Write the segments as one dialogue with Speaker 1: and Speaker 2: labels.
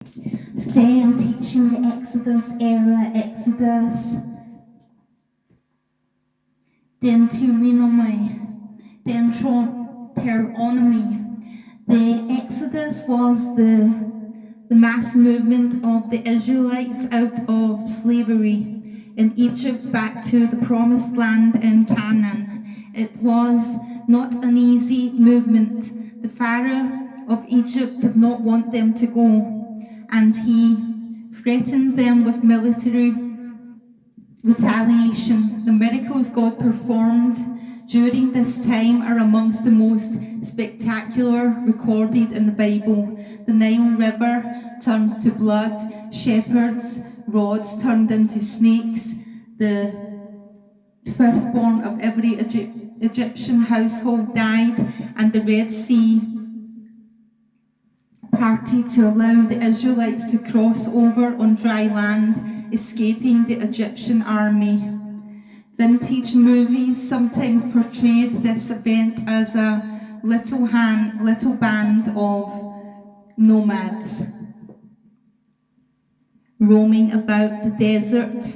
Speaker 1: Today I'm teaching the Exodus era, Exodus, Deuteronomy. The Exodus was the mass movement of the Israelites out of slavery in Egypt back to the promised land in Canaan. It was not an easy movement. The Pharaoh of Egypt did not want them to go, and he threatened them with military retaliation. The miracles God performed during this time are amongst the most spectacular recorded in the Bible. The Nile River turns to blood, shepherds' rods turned into snakes, the firstborn of every Egyptian household died, and the Red Sea parted to allow the Israelites to cross over on dry land, escaping the Egyptian army. Vintage movies sometimes portrayed this event as a little band of nomads roaming about the desert,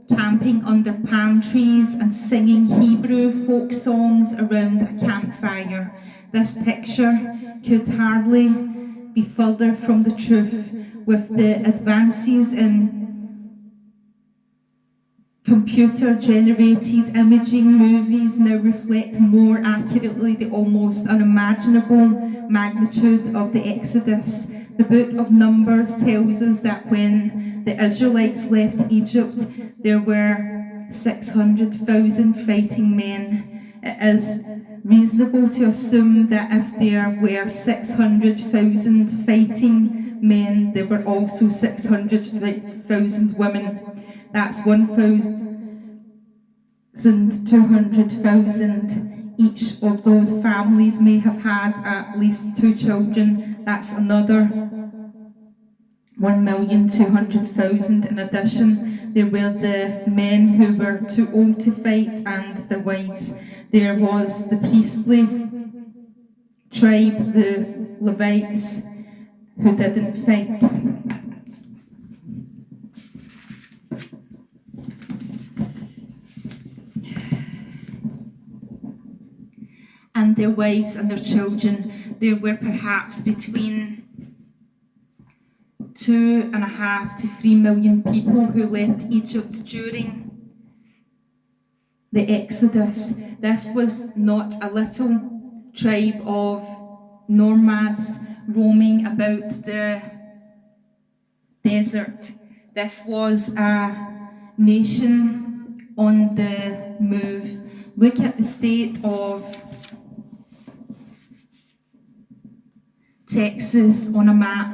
Speaker 1: camping under palm trees and singing Hebrew folk songs around a campfire. This picture could hardly be further from the truth. With the advances in computer-generated imaging, movies now reflect more accurately the almost unimaginable magnitude of the Exodus. The book of Numbers tells us that when the Israelites left Egypt, there were 600,000 fighting men. It is reasonable to assume that if there were 600,000 fighting men, there were also 600,000 women. That's 1,200,000. Each of those families may have had at least 2 children. That's another 1,200,000. In addition, there were the men who were too old to fight and their wives. There was the priestly tribe, the Levites, who didn't fight. And their wives and their children. There were perhaps between 2.5 to 3 million people who left Egypt during the Exodus. This was not a little tribe of nomads roaming about the desert. This was a nation on the move. Look at the state of Texas on a map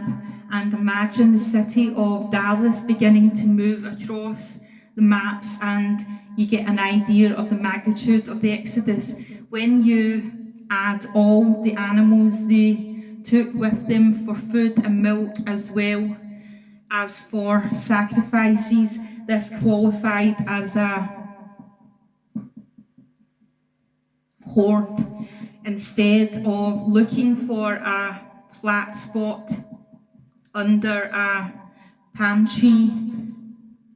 Speaker 1: and imagine the city of Dallas beginning to move across the maps, and you get an idea of the magnitude of the Exodus. When you add all the animals they took with them for food and milk as well as for sacrifices, this qualified as a horde. Instead of looking for a flat spot under a palm tree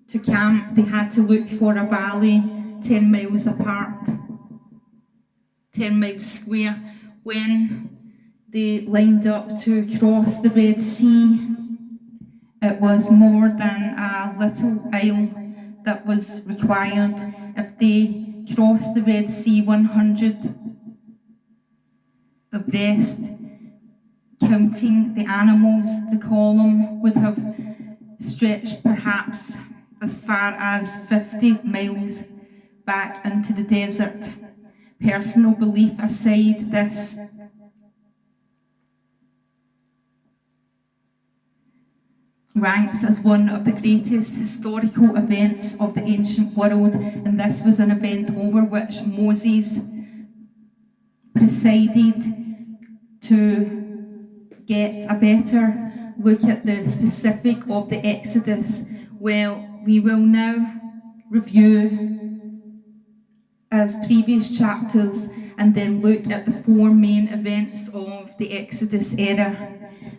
Speaker 1: to camp, they had to look for a valley 10 miles apart, 10 miles square. When they lined up to cross the Red Sea, it was more than a little isle that was required. If they crossed the Red Sea 100 abreast, counting the animals, the column would have stretched perhaps as far as 50 miles back into the desert. Personal belief aside, this ranks as one of the greatest historical events of the ancient world, and this was an event over which Moses presided to get a better look at the specific of the Exodus. Well, we will now review as previous chapters and then look at the 4 main events of the Exodus era.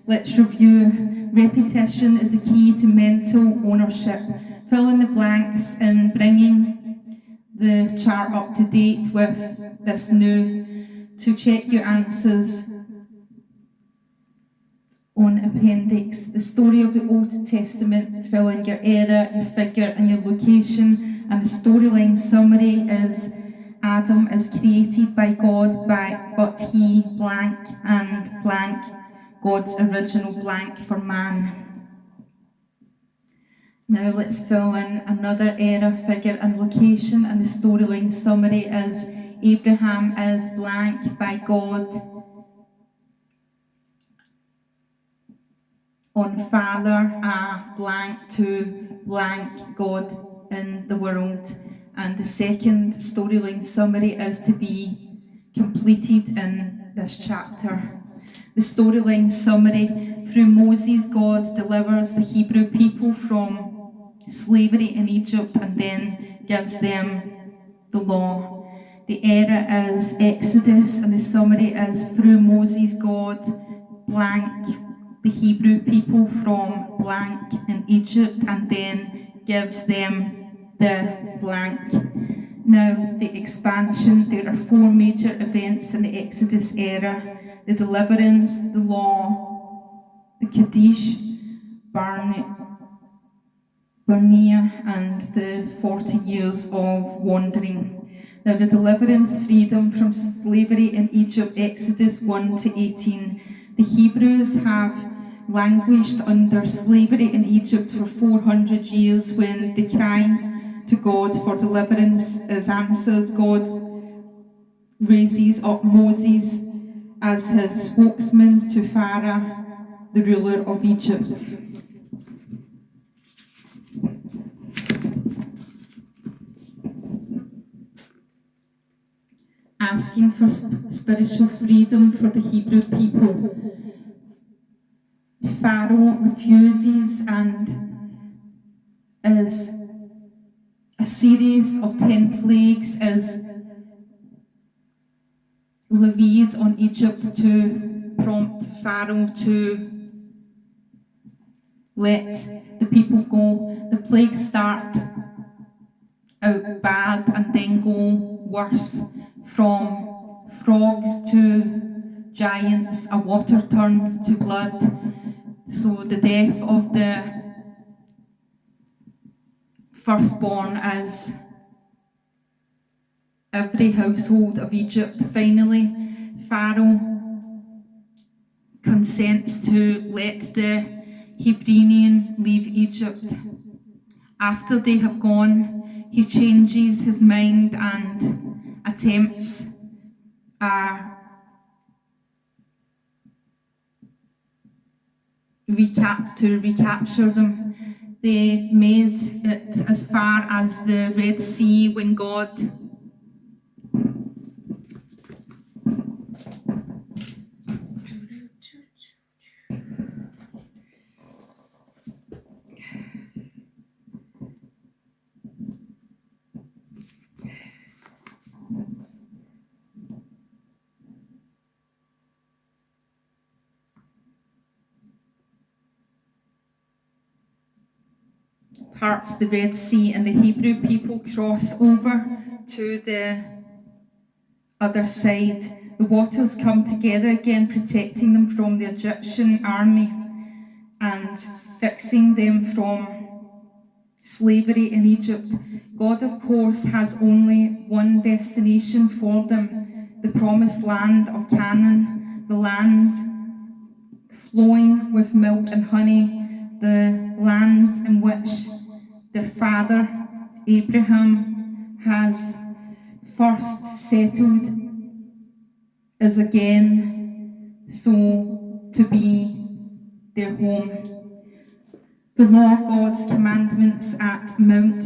Speaker 1: Let's review repetition is the key to mental ownership. Fill in the blanks in bringing the chart up to date with this new. To check your answers on appendix, the story of the Old Testament, fill in your era, your figure and your location, and the storyline summary is Adam is created by God, but he blank and blank, God's original blank for man. Now let's fill in another era, figure and location, and the storyline summary is Abraham is blank by God on father, blank to blank God in the world. And the second storyline summary is to be completed in this chapter. The storyline summary: through Moses, God delivers the Hebrew people from slavery in Egypt and then gives them the law. The era is Exodus, and the summary is through Moses, God blank the Hebrew people from blank in Egypt and then gives them the blank. Now, the expansion, there are 4 major events in the Exodus era: the deliverance, the law, the Kadesh, Barnea, and the 40 years of wandering. Now, the deliverance, freedom from slavery in Egypt, Exodus 1 to 18. The Hebrews have languished under slavery in Egypt for 400 years. When they cry to God for deliverance is answered, God raises up Moses as his spokesman to Pharaoh, the ruler of Egypt. Asking for spiritual freedom for the Hebrew people. Pharaoh refuses, and is a series of 10 plagues is levied on Egypt to prompt Pharaoh to let the people go. The plagues start out bad and then go worse, from frogs to giants, a water turns to blood. So the death of the firstborn is every household of Egypt. Finally, Pharaoh consents to let the Hebrews leave Egypt. After they have gone, he changes his mind and attempts to recapture them. They made it as far as the Red Sea when God parts the Red Sea, and the Hebrew people cross over to the other side. The waters come together again, protecting them from the Egyptian army and fixing them from slavery in Egypt. God, of course, has only one destination for them: the promised land of Canaan, the land flowing with milk and honey, the land in which their father Abraham has first settled is again so to be their home. The law, God's commandments at Mount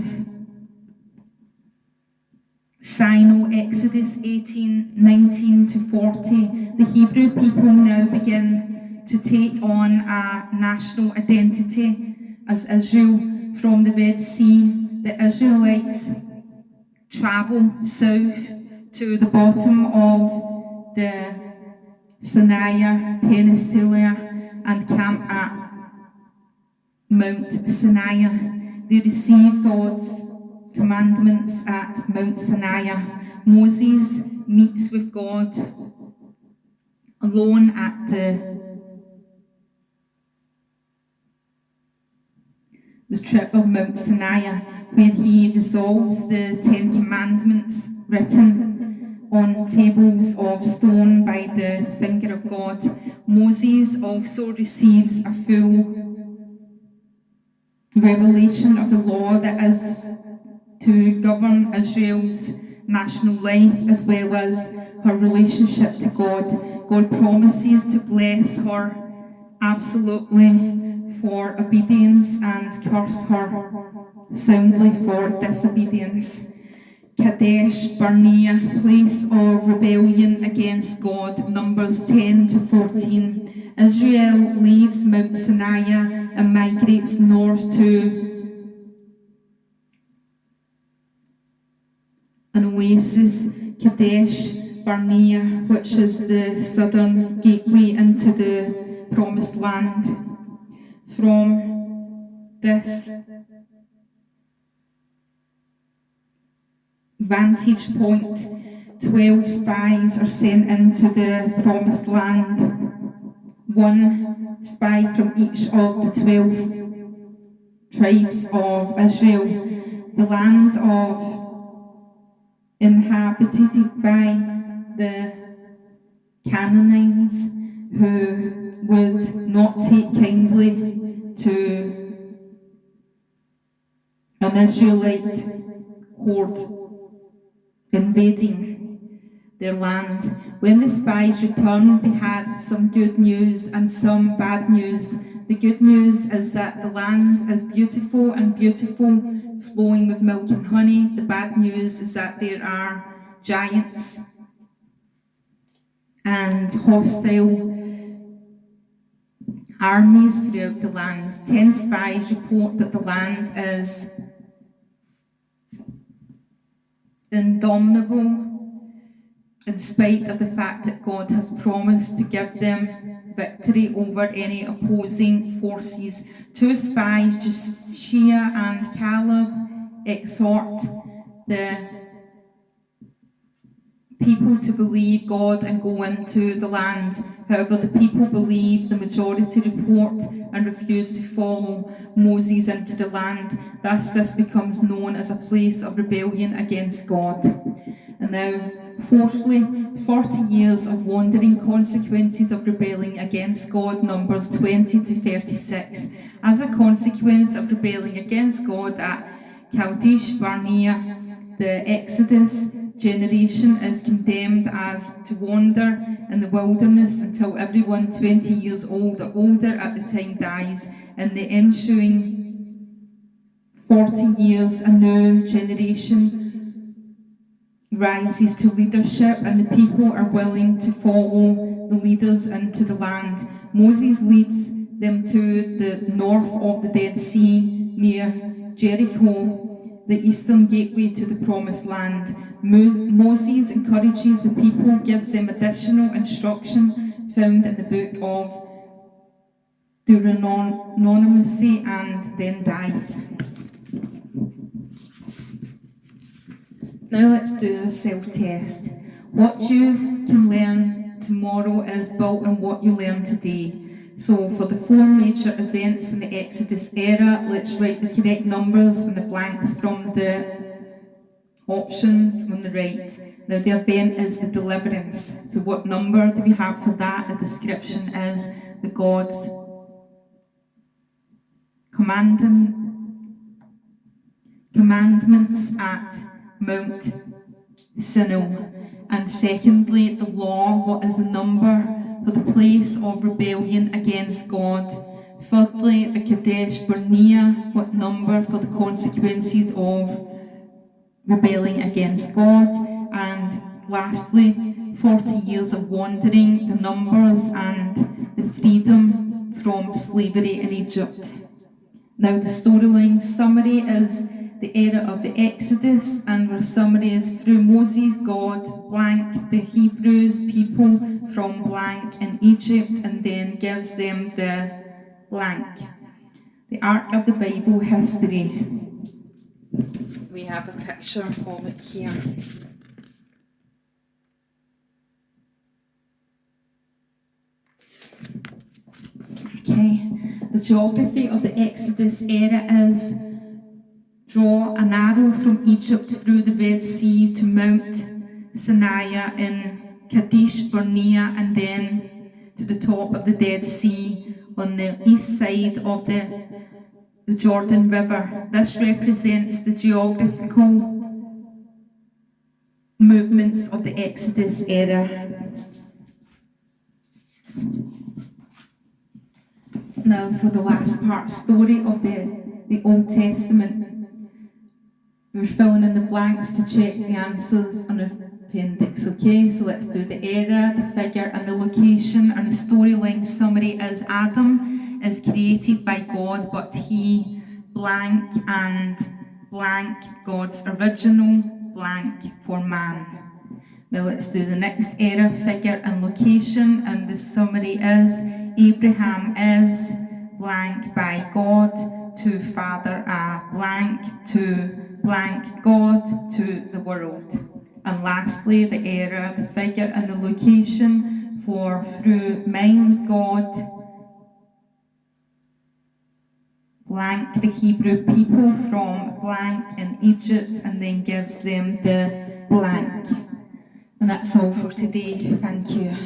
Speaker 1: Sinai, Exodus 18:19 to 40. The Hebrew people now begin to take on a national identity as Israel. From the Red Sea, the Israelites travel south to the bottom of the Sinai Peninsula and camp at Mount Sinai. They receive God's commandments at Mount Sinai. Moses meets with God alone at the trip of Mount Sinai, where he resolves the Ten Commandments written on tables of stone by the finger of God. Moses also receives a full revelation of the law that is to govern Israel's national life as well as her relationship to God. God promises to bless her absolutely for obedience and curse her soundly for disobedience. Kadesh Barnea, place of rebellion against God, Numbers 10 to 14. Israel leaves Mount Sinai and migrates north to an oasis, Kadesh Barnea, which is the southern gateway into the Promised Land. From this vantage point, 12 spies are sent into the Promised Land. One spy from each of the 12 tribes of Israel. The land of inhabited by the Canaanites, who would not take kindly to an Israelite horde invading their land. When the spies returned, they had some good news and some bad news. The good news is that the land is beautiful, flowing with milk and honey. The bad news is that there are giants and hostile armies throughout the land. 10 spies report that the land is indomitable, in spite of the fact that God has promised to give them victory over any opposing forces. 2 spies, Joshua and Caleb, exhort the people to believe God and go into the land. However, the people believe the majority report and refuse to follow Moses into the land. Thus, this becomes known as a place of rebellion against God. And now, fourthly, 40 years of wandering, consequences of rebelling against God, Numbers 20 to 36. As a consequence of rebelling against God at Kadesh Barnea, the Exodus generation is condemned as to wander in the wilderness until everyone 20 years old or older at the time dies. In the ensuing 40 years, a new generation rises to leadership, and the people are willing to follow the leaders into the land. Moses leads them to the north of the Dead Sea near Jericho, the eastern gateway to the Promised Land. Moses encourages the people, gives them additional instruction found in the book of Deuteronomy, and then dies. Now let's do a self-test. What you can learn tomorrow is built on what you learn today. So for the 4 major events in the Exodus era, let's write the correct numbers and the blanks from the options on the right. Now the event is the deliverance. So what number do we have for that? The description is the God's commandments at Mount Sinai. And secondly, the law, what is the number for the place of rebellion against God? Thirdly, the Kadesh Barnea, what number for the consequences of rebelling against God? And lastly, 40 years of wandering, the numbers and the freedom from slavery in Egypt. Now the storyline summary is the era of the Exodus, and our summary is through Moses, God, blank, the Hebrews, people from blank in Egypt, and then gives them the blank. The Ark of the Bible history. We have a picture of it here. Okay, the geography of the Exodus era is: draw an arrow from Egypt through the Red Sea to Mount Sinai in Kadesh Barnea, and then to the top of the Dead Sea on the east side of the Jordan River. This represents the geographical movements of the Exodus era. Now for the last part, story of the Old Testament. We're filling in the blanks to check the answers on the appendix, okay? So let's do the era, the figure and the location. And the storyline summary is: Adam is created by God, but he blank and blank God's original blank for man. Now let's do the next era, figure and location, and the summary is: Abraham is blank by God, to father a blank, to blank God, to the world. And lastly, the era, the figure and the location for through minds God blank the Hebrew people from blank in Egypt, and then gives them the blank. And that's all for today. Thank you.